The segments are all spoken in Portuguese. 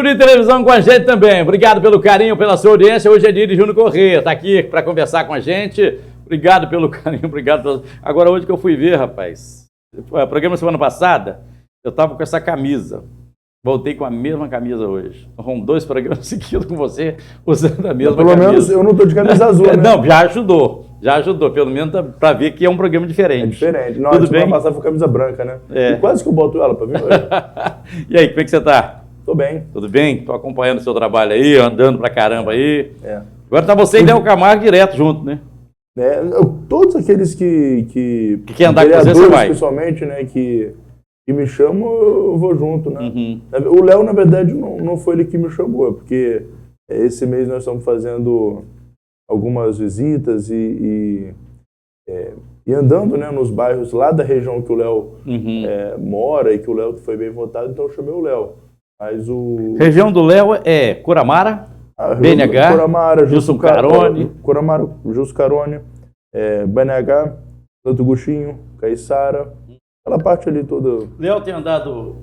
De televisão com a gente também. Obrigado pelo carinho, pela sua audiência. Hoje é dia de Júnior Corrêa, tá aqui para conversar com a gente. Obrigado pelo carinho, obrigado pelo... Agora, hoje que eu fui ver, rapaz, o programa semana passada, eu tava com essa camisa. Voltei com a mesma camisa hoje. Foram 2 programas seguidos com você, usando a mesma camisa. Pelo menos eu não tô de camisa azul, né? Não, já ajudou, pelo menos para ver que é um programa diferente. É diferente. Não, tudo bem? Semana passada foi camisa branca, né? É. E quase que eu boto ela para vir hoje. E aí, como é que você tá? Tô bem. Tudo bem? Tô acompanhando o seu trabalho aí, andando pra caramba aí. É. Agora tá você e Léo Camargo direto junto, né? Todos aqueles que quer andar com você, você vai. Principalmente, né, que me chamam, eu vou junto, né? Uhum. O Léo, na verdade, não foi ele que me chamou, porque esse mês nós estamos fazendo algumas visitas e andando, né, nos bairros lá da região que o Léo mora e que o Léo foi bem votado, então eu chamei o Léo. Mas Região do Léo é Curamara, BNH, Curamara, Justo Carone, Curamara, Justo Carone, BNH, Santo Agostinho, Caiçara, aquela parte ali toda. Léo tem andado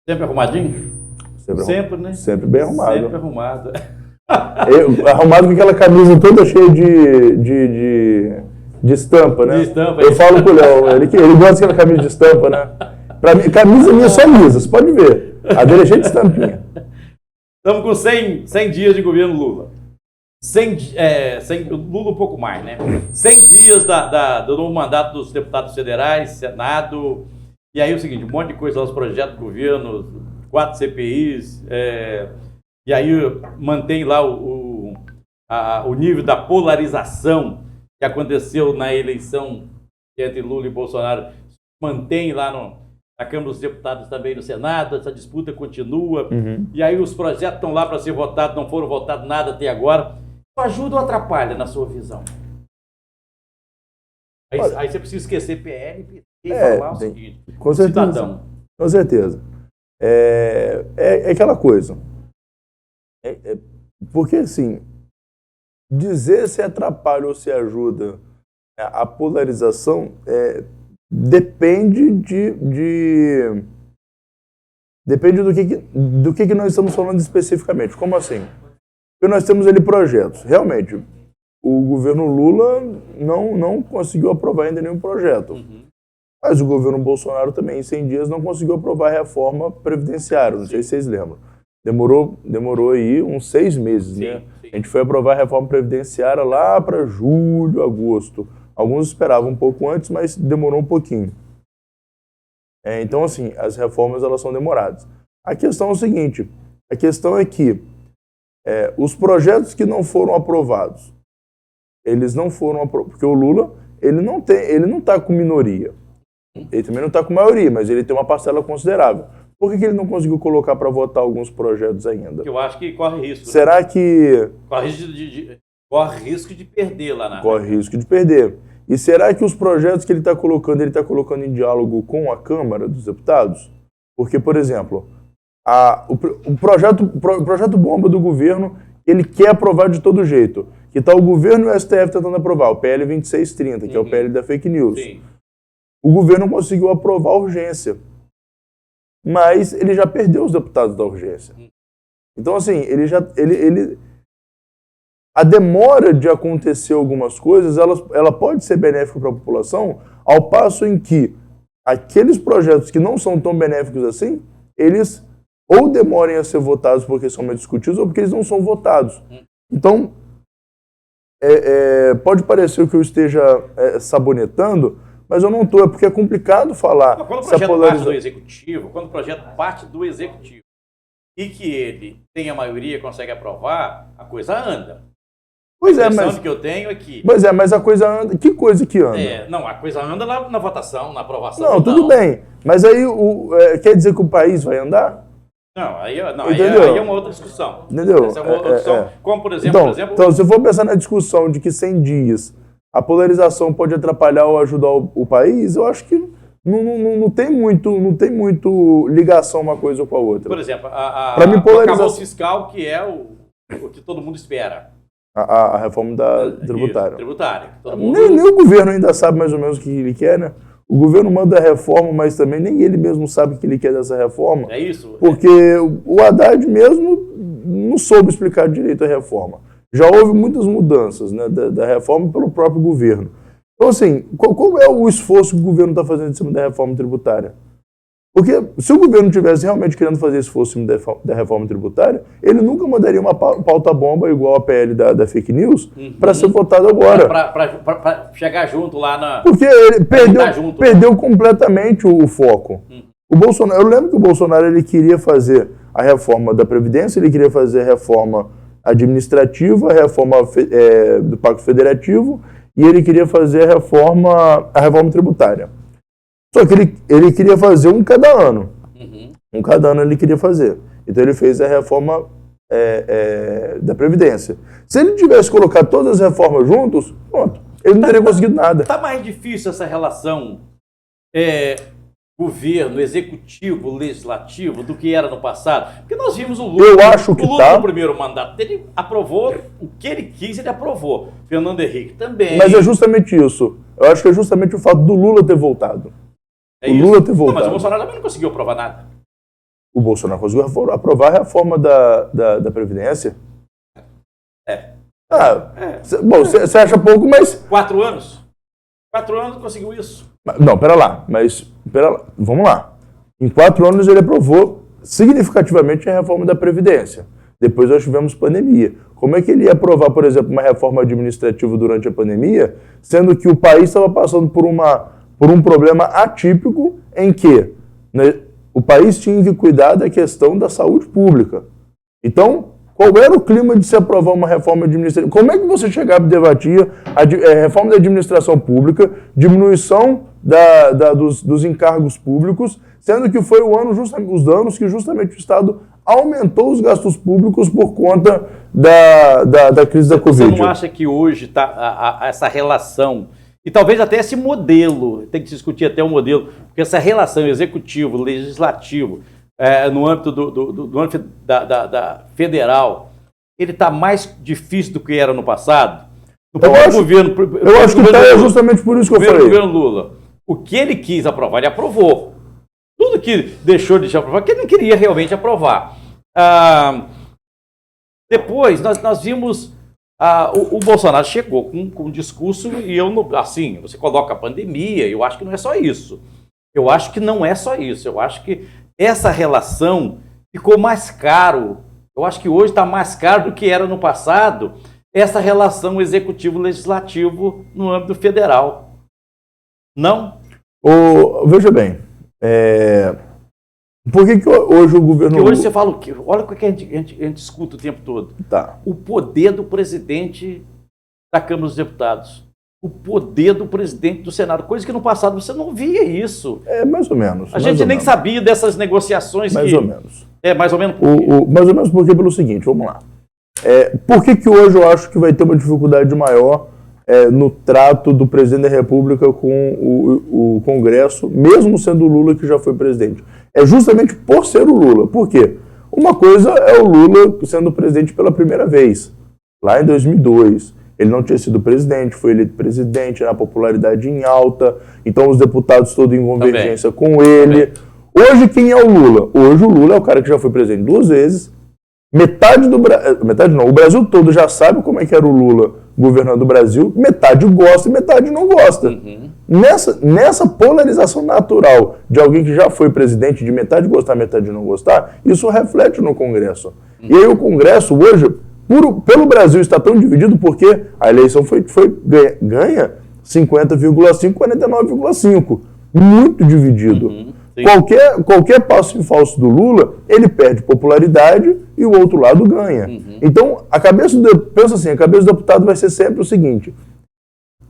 sempre arrumadinho? Sempre, né? Sempre bem arrumado. Sempre arrumado. Arrumado com aquela camisa toda cheia de estampa, né? De estampa. Eu falo com o Léo, ele gosta daquela camisa de estampa, né? Pra mim, camisa minha é só lisa, você pode ver. A dele é cheia de estampinha. Estamos com 100 dias de governo Lula. 100, Lula um pouco mais, né? 100 dias do novo mandato dos deputados federais, Senado. E aí é o seguinte, um monte de coisa lá, os projetos do governo, 4 CPIs. E aí mantém lá o nível da polarização que aconteceu na eleição entre Lula e Bolsonaro. Mantém lá na Câmara dos Deputados também, no Senado, essa disputa continua. Uhum. E aí os projetos estão lá para ser votados, não foram votados nada até agora. Isso ajuda ou atrapalha na sua visão? Aí você precisa esquecer PL e falar o seguinte, com certeza, cidadão. Com certeza. É aquela coisa. Porque, assim, dizer se atrapalha ou se ajuda a polarização depende depende do que nós estamos falando especificamente. Como assim? Porque nós temos ali projetos. Realmente, o governo Lula não conseguiu aprovar ainda nenhum projeto. Uhum. Mas o governo Bolsonaro também, em 100 dias, não conseguiu aprovar a reforma previdenciária. Não sei se vocês lembram. Demorou aí uns 6 meses, sim, né? Sim. A gente foi aprovar a reforma previdenciária lá para julho, agosto. Alguns esperavam um pouco antes, mas demorou um pouquinho. Então, assim, as reformas elas são demoradas. A questão é o seguinte, a questão é que os projetos que não foram aprovados, eles não foram aprovados, porque o Lula, ele não está com minoria. Ele também não está com maioria, mas ele tem uma parcela considerável. Por que ele não conseguiu colocar para votar alguns projetos ainda? Eu acho que corre risco. Será que... Corre risco de perder lá na... Corre risco de perder. E será que os projetos que ele está colocando em diálogo com a Câmara dos Deputados? Porque, por exemplo, o projeto bomba do governo, ele quer aprovar de todo jeito. Que está o governo e o STF tentando aprovar, o PL 2630, que é o PL da fake news. Sim. O governo conseguiu aprovar a urgência. Mas ele já perdeu os deputados da urgência. Então, assim, a demora de acontecer algumas coisas, ela pode ser benéfica para a população, ao passo em que aqueles projetos que não são tão benéficos assim, eles ou demorem a ser votados porque são mais discutidos ou porque eles não são votados. Então, pode parecer que eu esteja sabonetando, mas eu não estou, porque é complicado falar. Quando o projeto parte do Executivo, e que ele tem a maioria, consegue aprovar, a coisa anda. Pois a impressão que eu tenho é que... Pois mas a coisa anda... Que coisa que anda? A coisa anda lá na votação, na aprovação. Não, tudo bem. Mas aí quer dizer que o país vai andar? Aí é uma outra discussão. Entendeu? Essa é uma outra discussão. Como, por exemplo... Então, se eu for pensar na discussão de que 100 dias a polarização pode atrapalhar ou ajudar o país, eu acho que não tem muito ligação uma coisa com a outra. Por exemplo, Pra mim, o polarização- arcabouço fiscal, que é o que todo mundo espera. A reforma da tributária. Isso, tributária. Todo mundo... Nem o governo ainda sabe mais ou menos o que ele quer, né? O governo manda a reforma, mas também nem ele mesmo sabe o que ele quer dessa reforma. É isso? Porque o Haddad mesmo não soube explicar direito a reforma. Já houve muitas mudanças, né, da reforma pelo próprio governo. Então, assim, qual é o esforço que o governo está fazendo em cima da reforma tributária? Porque se o governo tivesse realmente querendo fazer esforço em cima da reforma tributária, ele nunca mandaria uma pauta-bomba igual a PL da fake news para ser votada agora. Para chegar junto lá na... Porque ele junto, perdeu completamente o foco. O Bolsonaro, eu lembro que o Bolsonaro ele queria fazer a reforma da Previdência, ele queria fazer a reforma administrativa, a reforma do Pacto Federativo, e ele queria fazer a reforma tributária. Só que ele queria fazer um cada ano. Um cada ano ele queria fazer. Então ele fez a reforma da Previdência. Se ele tivesse colocado todas as reformas juntos, pronto, ele não teria conseguido nada. Está mais difícil essa relação governo, executivo, legislativo do que era no passado? Porque nós vimos o Lula. Eu acho que o Lula, no primeiro mandato dele, aprovou o que ele quis, ele aprovou. Fernando Henrique também. Mas é justamente isso. Eu acho que é justamente o fato do Lula ter voltado. Lula ter voltado. Não, mas o Bolsonaro também não conseguiu aprovar nada. O Bolsonaro conseguiu aprovar a reforma da Previdência. Bom, você acha pouco, mas... 4 anos? 4 anos conseguiu isso. Não, pera lá. Vamos lá. Em 4 anos ele aprovou significativamente a reforma da Previdência. Depois nós tivemos pandemia. Como é que ele ia aprovar, por exemplo, uma reforma administrativa durante a pandemia, sendo que o país estava passando por um problema atípico em que, né, o país tinha que cuidar da questão da saúde pública. Então, qual era o clima de se aprovar uma reforma administrativa? Como é que você chegava e debatia a reforma da administração pública, diminuição dos encargos públicos, sendo que foi os anos que justamente o Estado aumentou os gastos públicos por conta da crise da Covid? Você não acha que hoje essa relação, e talvez até esse modelo, tem que se discutir até o modelo, porque essa relação executivo, legislativo, no âmbito do âmbito da federal, ele está mais difícil do que era no passado? Eu acho que está justamente por isso que eu falei. O governo Lula, o que ele quis aprovar, ele aprovou. Tudo que deixou de aprovar, que ele não queria realmente aprovar. Depois, nós vimos... o Bolsonaro chegou com um discurso e assim, você coloca a pandemia, eu acho que não é só isso. Eu acho que não é só isso. Eu acho que essa relação ficou mais caro. Eu acho que hoje está mais caro do que era no passado, essa relação executivo-legislativo no âmbito federal. Não? Veja bem, por que hoje o governo... Porque hoje você fala o quê? Olha o que a gente escuta o tempo todo. Tá. O poder do presidente da Câmara dos Deputados. O poder do presidente do Senado. Coisa que no passado você não via isso. Mais ou menos. A gente nem sabia dessas negociações. Mais ou menos. Mais ou menos por quê? Mais ou menos porque pelo seguinte, vamos lá. Por que hoje eu acho que vai ter uma dificuldade maior no trato do presidente da República com o Congresso, mesmo sendo o Lula que já foi presidente? É justamente por ser o Lula. Por quê? Uma coisa é o Lula sendo presidente pela primeira vez, lá em 2002. Ele não tinha sido presidente, foi eleito presidente, na popularidade em alta, então os deputados todos em convergência com ele. Hoje, quem é o Lula? Hoje o Lula é o cara que já foi presidente 2 vezes. O Brasil todo já sabe como é que era o Lula governando o Brasil. Metade gosta e metade não gosta. Nessa polarização natural de alguém que já foi presidente, de metade gostar, metade não gostar, isso reflete no Congresso. E aí o Congresso hoje, pelo Brasil, está tão dividido porque a eleição ganha 50,5, 49,5. Muito dividido. Qualquer passo em falso do Lula, ele perde popularidade e o outro lado ganha. Então, a cabeça do deputado vai ser sempre o seguinte: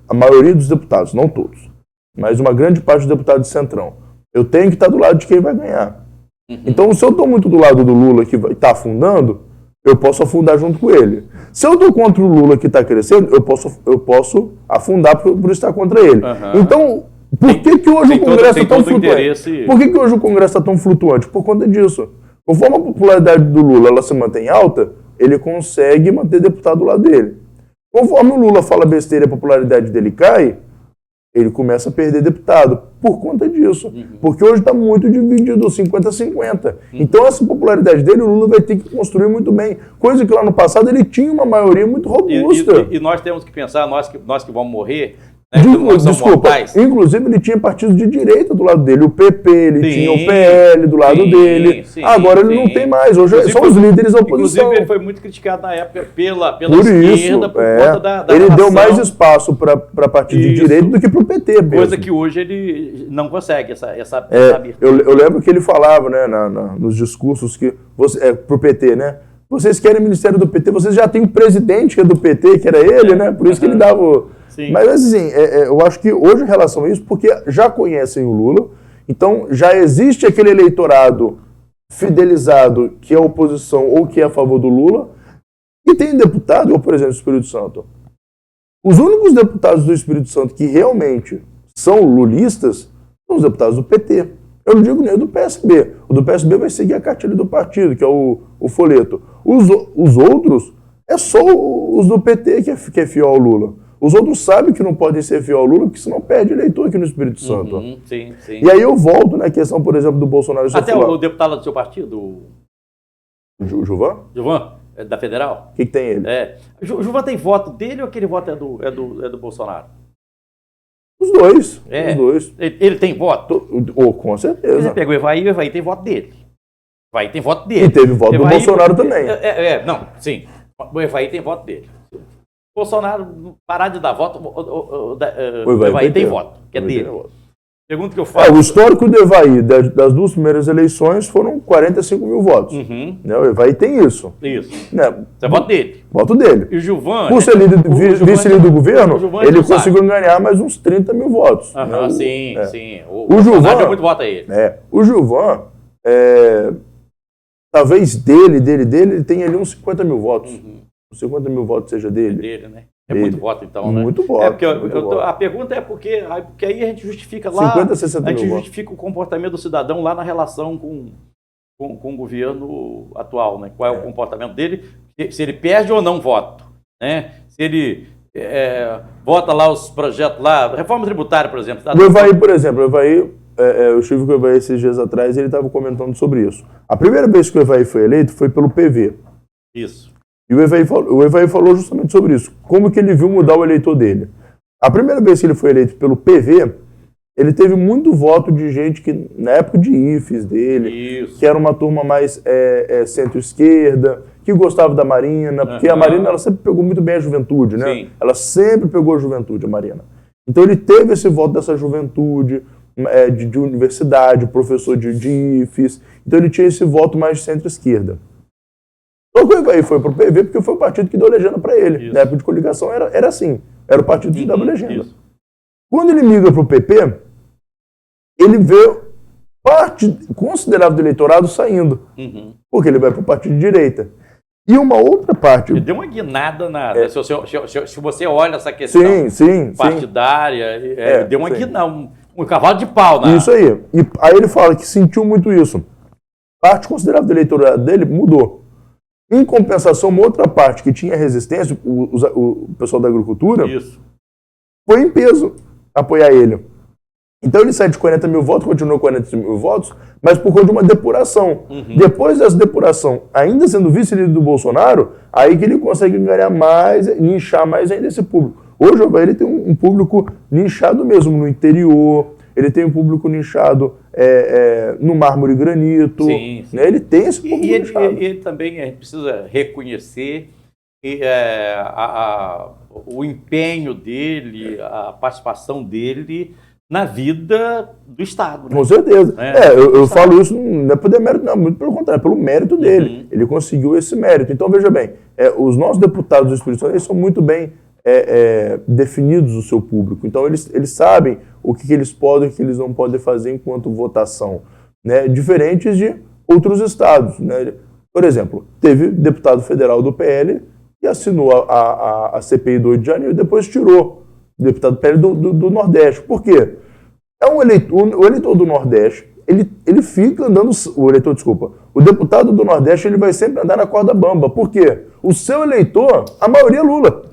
a maioria dos deputados, não todos, mas uma grande parte dos deputados de centrão, eu tenho que estar do lado de quem vai ganhar. Então, se eu estou muito do lado do Lula que está afundando, eu posso afundar junto com ele. Se eu estou contra o Lula que está crescendo, eu posso afundar por estar contra ele. Então, Por que hoje o Congresso tem é tão todo flutuante? interesse. Por que hoje o Congresso está tão flutuante? Por conta disso. Conforme a popularidade do Lula ela se mantém alta, ele consegue manter deputado do lado dele. Conforme o Lula fala besteira e a popularidade dele cai, ele começa a perder deputado por conta disso. Porque hoje está muito dividido, 50-50. Então essa popularidade dele, o Lula vai ter que construir muito bem. Coisa que lá no passado ele tinha uma maioria muito robusta. E nós temos que pensar, nós que vamos morrer, né, nós somos Desculpa, mortais. inclusive ele tinha partido de direita do lado dele, o PP, ele Sim, tinha o PL do lado dele. sim, Agora ele sim. não tem mais, hoje Inclusive, são os líderes da oposição. Inclusive ele foi muito criticado na época pela Por esquerda, por conta da ele deu relação, mais espaço para partido de direita do que para o PT mesmo. coisa que hoje ele não consegue, essa abertura. Eu lembro que ele falava, né, nos discursos que pro PT, né? Vocês querem o ministério do PT, vocês já têm o presidente que é do PT, que era ele, né? Por isso que ele dava. Sim. Mas assim, eu acho que hoje em relação a isso, porque já conhecem o Lula, então já existe aquele eleitorado fidelizado que é oposição ou que é a favor do Lula, e tem deputado, ou por exemplo, do Espírito Santo. Os únicos deputados do Espírito Santo que realmente são lulistas são os deputados do PT. Eu não digo nem o do PSB. O do PSB vai seguir a cartilha do partido, que é o folheto. Os outros, é só os do PT que é fiel ao Lula. Os outros sabem que não podem ser fiel ao Lula, porque senão perde eleitor aqui no Espírito Santo. Sim, sim. E aí eu volto na questão, por exemplo, do Bolsonaro. Até o deputado do seu partido, o Gilvan? Gilvan, da Federal. O que tem ele? Gilvan tem voto dele ou aquele voto é do Bolsonaro? Os dois. É. Os dois. Ele tem voto? Com certeza. Você pegou o Evaí tem voto dele. O Evaí tem voto dele. E teve voto do Bolsonaro também. Não, sim. O Evaí tem voto dele. Bolsonaro parar de dar voto, o Evaí tem voto, que é dele. Pergunta que eu faço. O histórico do Evaí das duas primeiras eleições foram 45 mil votos. Né? O Evaí tem isso. Isso. Né? Você é voto dele. Voto dele. E o Gilvan... Por ser vice-líder do governo, ele conseguiu sabe. Ganhar mais uns 30 mil votos. Né? Sim. O Gilvan deu muito voto a ele. O Gilvan, talvez ele tenha ali uns 50 mil votos. 50 mil votos seja dele. Dele, né? Muito voto, então, né? Muito voto. Porque a pergunta é porque aí a gente justifica lá... 50, 60 mil A gente justifica o comportamento do cidadão lá na relação com o governo atual, né? Qual é o comportamento dele, se ele perde ou não voto, né? Se ele vota lá os projetos lá, reforma tributária, por exemplo. O Evaí, por exemplo, eu estive com o Evaí esses dias atrás e ele estava comentando sobre isso. A primeira vez que o Evaí foi eleito foi pelo PV. Isso. E o Evaí falou justamente sobre isso. Como que ele viu mudar o eleitor dele. A primeira vez que ele foi eleito pelo PV, ele teve muito voto de gente que, na época de IFES dele, que era uma turma mais centro-esquerda, que gostava da Marina, porque a Marina ela sempre pegou muito bem a juventude, né? Sim. Ela sempre pegou a juventude, a Marina. Então ele teve esse voto dessa juventude, de universidade, professor de IFES. Então ele tinha esse voto mais de centro-esquerda. Só que o Evaí foi para o PV porque foi o partido que deu legenda para ele. Isso. Na época de coligação era assim. Era o partido que dava legenda. Isso. Quando ele migra para o PP, ele vê parte considerável do eleitorado saindo. Porque ele vai para o partido de direita. E uma outra parte... Ele deu uma guinada se você olha essa questão partidária, deu uma guinada, um cavalo de pau. Isso aí. E aí ele fala que sentiu muito isso. Parte considerável do eleitorado dele mudou. Em compensação, uma outra parte que tinha resistência, o pessoal da agricultura, foi em peso apoiar ele. Então ele sai de 40 mil votos, continuou 40 mil votos, mas por conta de uma depuração. Depois dessa depuração, ainda sendo vice-líder do Bolsonaro, aí que ele consegue ganhar mais, nichar mais ainda esse público. Hoje o Evaí tem um público nichado mesmo no interior, ele tem um público nichado no mármore e granito. Sim. Né? Ele tem esse público nichado. Ele também, a gente precisa reconhecer o empenho dele, a participação dele na vida do Estado. Né? Com certeza. Eu falo isso não é por demérito, não, muito pelo contrário, pelo mérito dele. Ele conseguiu esse mérito. Então, veja bem, os nossos deputados do Espírito Santo eles são muito bem definidos o seu público. Então, eles sabem o que eles podem e o que eles não podem fazer enquanto votação. Né? Diferentes de outros estados. Né? Por exemplo, teve deputado federal do PL que assinou a CPI do 8 de janeiro e depois tirou o deputado do PL do Nordeste. Por quê? o eleitor do Nordeste, ele fica andando, o deputado do Nordeste, ele vai sempre andar na corda bamba. Por quê? O seu eleitor, a maioria é Lula.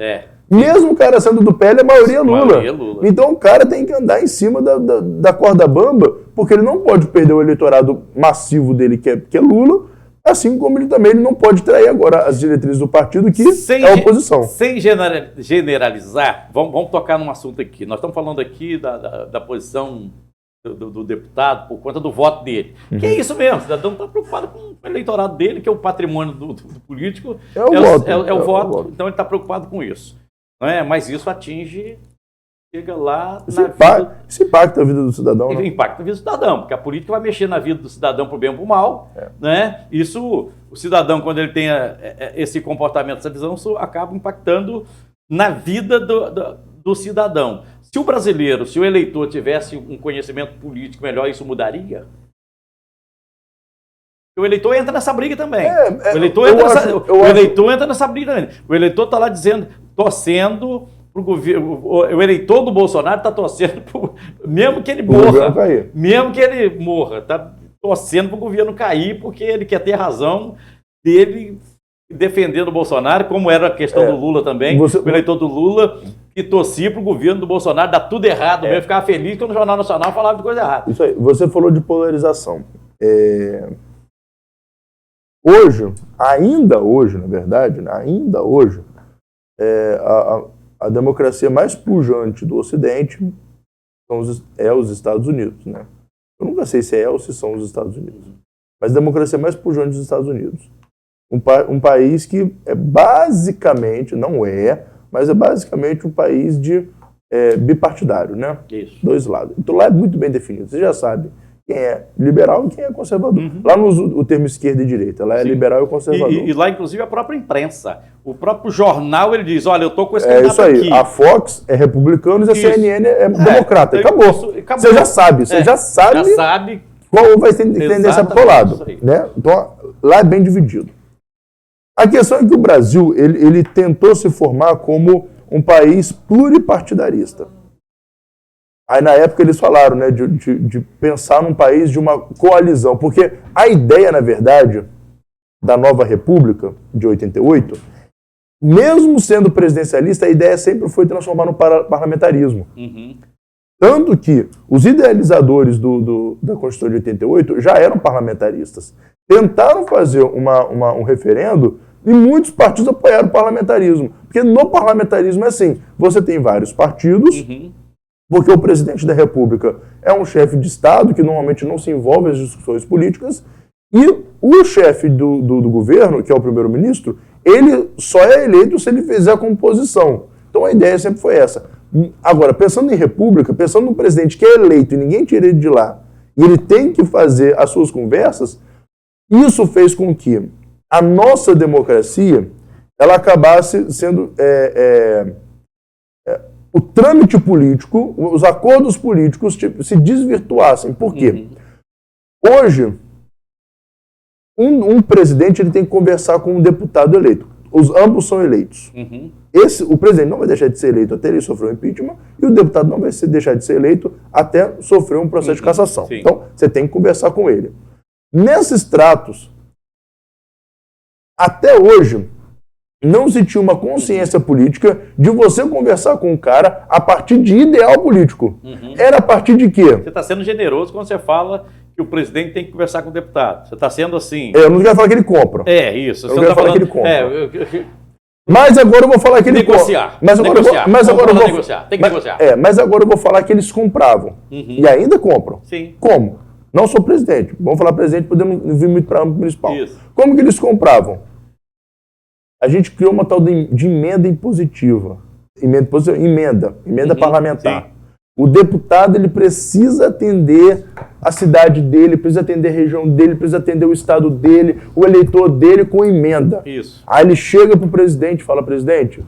Mesmo o cara sendo do PL, a maioria é Lula. Então o cara tem que andar em cima da corda bamba, porque ele não pode perder o eleitorado massivo dele, que é Lula, assim como ele também não pode trair agora as diretrizes do partido, que é a oposição. Sem generalizar, vamos tocar num assunto aqui. Nós estamos falando aqui da posição do deputado por conta do voto dele. Que é isso mesmo, o cidadão está preocupado com o eleitorado dele, que é o patrimônio do político, é o voto. Então ele está preocupado com isso. Não é? Mas isso chega lá na vida... Isso impacta a vida do cidadão, né? Impacta a vida do cidadão, porque a política vai mexer na vida do cidadão para o bem ou para o mal. Né? Isso, o cidadão, quando ele tem esse comportamento, essa visão, isso acaba impactando na vida do cidadão. Se o brasileiro, se o eleitor tivesse um conhecimento político melhor, isso mudaria? O eleitor entra nessa briga também. O eleitor entra nessa briga também. O eleitor está lá dizendo, torcendo para o governo. O eleitor do Bolsonaro está torcendo, mesmo que ele morra, está torcendo para o governo cair, porque ele quer ter razão dele defendendo o Bolsonaro, como era a questão do Lula também. O eleitor do Lula que torcia para o governo do Bolsonaro dar tudo errado, mesmo ficava feliz quando o Jornal Nacional falava de coisa errada. Isso aí. Você falou de polarização. Hoje, ainda hoje, na verdade, a democracia mais pujante do Ocidente é os Estados Unidos, né? Eu nunca sei se é ou se são os Estados Unidos, mas a democracia mais pujante dos Estados Unidos. Um país que é basicamente, mas é basicamente um país bipartidário, né? Isso. Dois lados. Então lá é muito bem definido, você já sabe quem é liberal e quem é conservador. Lá não usa o termo esquerda e direita, lá é liberal e conservador. E lá, inclusive, a própria imprensa. O próprio jornal, ele diz, olha, eu estou com esse candidato isso aí. aqui. A Fox é republicana e a CNN é democrata. Acabou. Você já sabe. Já sabe qual vai ser a tendência para o lado. Né? Então, lá é bem dividido. A questão é que o Brasil, ele tentou se formar como um país pluripartidarista. Aí, na época, eles falaram, né, de pensar num país de uma coalizão. Porque a ideia, na verdade, da nova república de 88, mesmo sendo presidencialista, a ideia sempre foi transformar no parlamentarismo. Tanto que os idealizadores da Constituição de 88 já eram parlamentaristas. Tentaram fazer um referendo e muitos partidos apoiaram o parlamentarismo. Porque no parlamentarismo é assim, você tem vários partidos... Porque o presidente da República é um chefe de Estado que normalmente não se envolve nas discussões políticas, e o chefe do governo, que é o primeiro-ministro, ele só é eleito se ele fizer a composição. Então a ideia sempre foi essa. Agora, pensando em república, pensando num presidente que é eleito e ninguém tira ele de lá, e ele tem que fazer as suas conversas, isso fez com que a nossa democracia ela acabasse sendo... o trâmite político, os acordos políticos se desvirtuassem. Por quê? Hoje, um presidente ele tem que conversar com um deputado eleito. Ambos são eleitos. O presidente não vai deixar de ser eleito até ele sofrer um impeachment e o deputado não vai deixar de ser eleito até sofrer um processo de cassação. Então, você tem que conversar com ele. Nesses tratos, até hoje, não se tinha uma consciência política de você conversar com o cara a partir de ideal político. Era a partir de quê? Você está sendo generoso quando você fala que o presidente tem que conversar com o deputado. Você está sendo assim... Eu não quero falar que ele compra. Isso. Eu não quero falar que ele compra. Mas agora eu vou falar que ele negociar. Mas agora eu vou negociar. Tem que negociar. Mas agora eu vou falar que eles compravam. E ainda compram. Sim. Como? Não sou presidente. Vamos falar presidente, podemos vir muito para o âmbito municipal. Isso. Como que eles compravam? A gente criou uma tal de emenda impositiva. Emenda parlamentar. Sim. O deputado ele precisa atender a cidade dele, precisa atender a região dele, precisa atender o estado dele, o eleitor dele com emenda. Isso. Aí ele chega para o presidente e fala, presidente,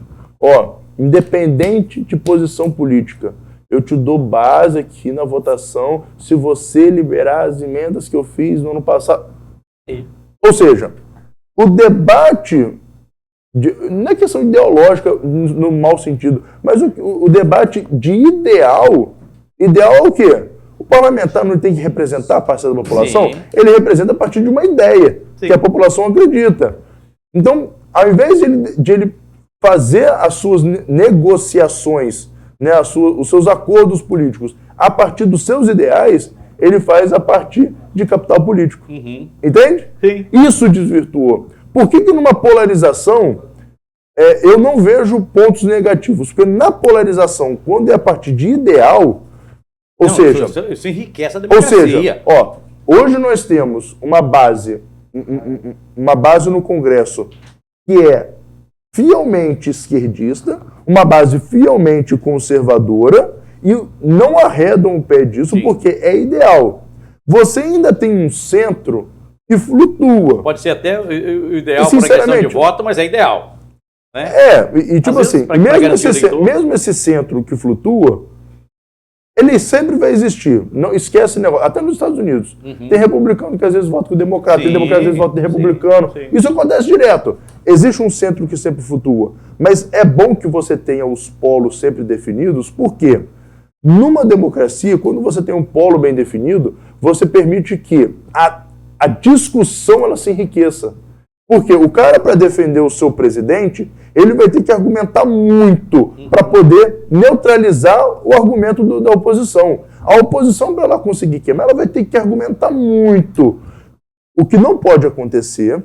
independente de posição política, eu te dou base aqui na votação se você liberar as emendas que eu fiz no ano passado. Ou seja, o debate... não é questão ideológica no mau sentido, mas o debate de ideal é o quê? O parlamentar não tem que representar a parcela da população? Sim. Ele representa a partir de uma ideia Sim. que a população acredita. Então, ao invés de ele fazer as suas negociações, né, os seus acordos políticos a partir dos seus ideais, ele faz a partir de capital político. Uhum. Entende? Sim. Isso desvirtuou. Por que numa polarização eu não vejo pontos negativos? Porque na polarização, quando é a partir de ideal, ou Não, seja... Isso enriquece a Ou democracia. seja, ó, hoje nós temos uma base no Congresso que é fielmente esquerdista, uma base fielmente conservadora, e não arredam o pé disso. Sim. Porque é ideal. Você ainda tem um centro que flutua. Pode ser até o ideal para a questão de voto, mas é ideal. Né? Tipo assim, mesmo esse centro que flutua, ele sempre vai existir. Não esquece negócio. Até nos Estados Unidos. Uhum. Tem republicano que às vezes vota com democrata, tem democrata que às vezes vota de republicano. Sim. Isso acontece direto. Existe um centro que sempre flutua. Mas é bom que você tenha os polos sempre definidos, porque numa democracia, quando você tem um polo bem definido, você permite que a discussão ela se enriqueça. Porque o cara, para defender o seu presidente, ele vai ter que argumentar muito para poder neutralizar o argumento da oposição. A oposição, para ela conseguir queimar, ela vai ter que argumentar muito. O que não pode acontecer,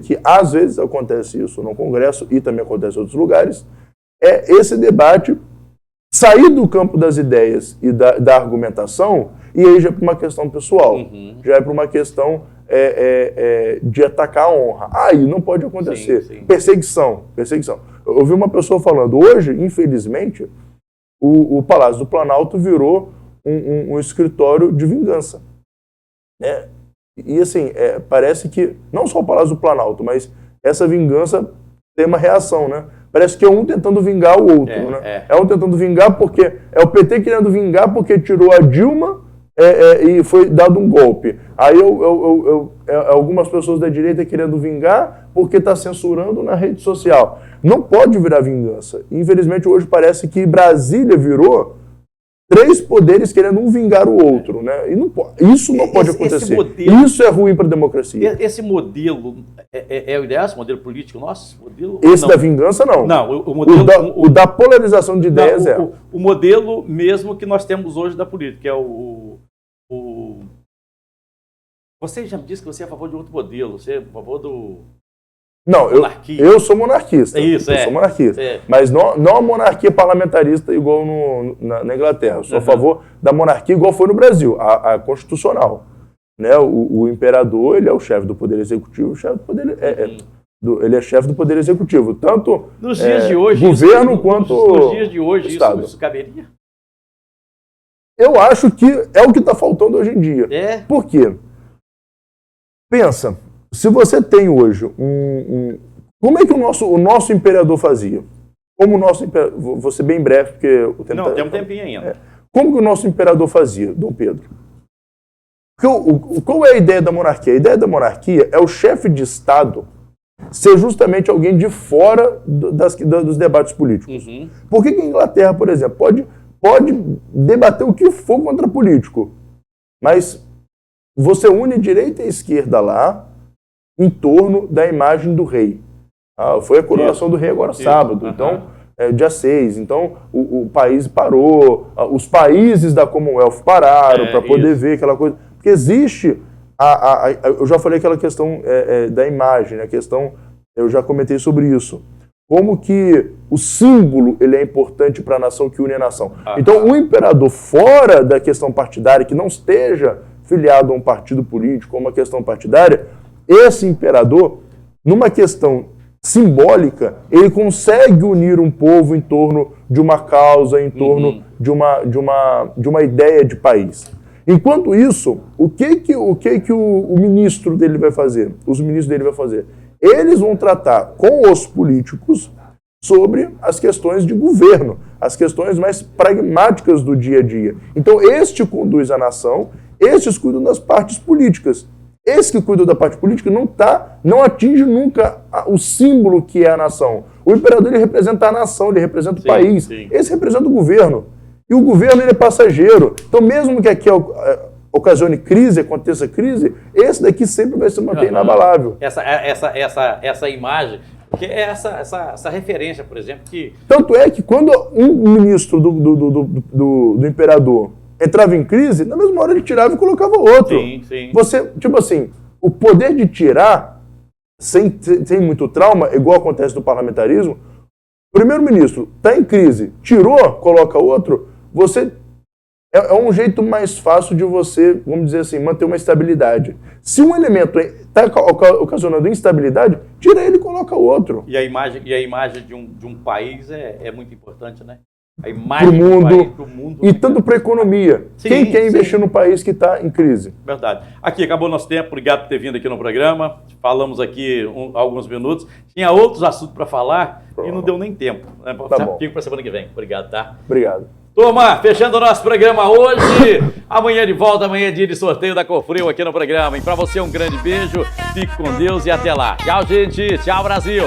que às vezes acontece isso no Congresso e também acontece em outros lugares, é esse debate sair do campo das ideias e da argumentação, e aí já é para uma questão pessoal, já é para uma questão de atacar a honra. Aí não pode acontecer. Sim. Perseguição. Eu ouvi uma pessoa falando, hoje, infelizmente, o Palácio do Planalto virou um escritório de vingança. Né? E assim, parece que, não só o Palácio do Planalto, mas essa vingança tem uma reação, né? Parece que é um tentando vingar o outro, né? É um tentando vingar porque... É o PT querendo vingar porque tirou a Dilma e foi dado um golpe. Aí algumas pessoas da direita querendo vingar porque está censurando na rede social. Não pode virar vingança. Infelizmente, hoje parece que Brasília virou 3 poderes querendo um vingar o outro, né? E isso não pode acontecer. Isso é ruim para a democracia. Esse modelo é o ideal, esse modelo político nosso? Esse da vingança, não. Não, o modelo... O da polarização de ideias o modelo mesmo que nós temos hoje da política, que é Você já me disse que você é a favor de outro modelo, você é a favor do... Não, eu sou monarquista. Eu sou monarquista. Mas não a monarquia parlamentarista igual na Inglaterra. Eu sou a favor da monarquia igual foi no Brasil, a constitucional. Né? O imperador, ele é o chefe do poder executivo, ele é chefe do poder executivo. Tanto nos dias de hoje, governo quanto nos dias de hoje isso caberia? Eu acho que é o que está faltando hoje em dia. Por quê? Pensa, se você tem hoje como é que o nosso imperador fazia? Como o nosso imperador... Vou ser bem breve, porque o tempo tem um tempinho ainda. Como que o nosso imperador fazia, Dom Pedro? Qual é a ideia da monarquia? A ideia da monarquia é o chefe de Estado ser justamente alguém de fora dos debates políticos. Por que a Inglaterra, por exemplo, pode debater o que for contra político, mas você une direita e esquerda lá em torno da imagem do rei. Foi a coroação do rei agora sábado, então dia 6. Então o país parou, os países da Commonwealth pararam para poder ver aquela coisa. Porque existe, eu já falei aquela questão da imagem, a questão, eu já comentei sobre isso. Como que o símbolo ele é importante para a nação que une a nação. Então, o imperador fora da questão partidária, que não esteja filiado a um partido político ou uma questão partidária, esse imperador, numa questão simbólica, ele consegue unir um povo em torno de uma causa, em torno de uma ideia de país. Enquanto isso, o que o ministro dele vai fazer? Os ministros dele vão fazer? Eles vão tratar com os políticos sobre as questões de governo, as questões mais pragmáticas do dia a dia. Então, este conduz a nação, estes cuidam das partes políticas. Esse que cuida da parte política não atinge nunca o símbolo que é a nação. O imperador ele representa a nação, ele representa o país. Esse representa o governo. E o governo ele é passageiro. Então, mesmo que aqui ocasione crise, aconteça crise, esse daqui sempre vai se manter inabalável. Essa imagem, porque é essa referência, por exemplo, que... Tanto é que quando um ministro do imperador entrava em crise, na mesma hora ele tirava e colocava outro. Sim. Você, tipo assim, o poder de tirar, sem muito trauma, igual acontece no parlamentarismo, o primeiro-ministro está em crise, tirou, coloca outro, você... É um jeito mais fácil de você, vamos dizer assim, manter uma estabilidade. Se um elemento está ocasionando instabilidade, tira ele e coloca outro. E a imagem de um país é muito importante, né? A imagem pro mundo. E tanto para a economia. Quem quer investir no país que está em crise? Verdade. Aqui, acabou nosso tempo. Obrigado por ter vindo aqui no programa. Falamos aqui alguns minutos. Tinha outros assuntos para falar e não deu nem tempo. Né? Fico para a semana que vem. Obrigado, tá? Obrigado. Turma, fechando o nosso programa hoje. Amanhã de volta, amanhã é dia de sorteio da Cofril aqui no programa. E para você um grande beijo, fique com Deus e até lá. Tchau, gente. Tchau, Brasil.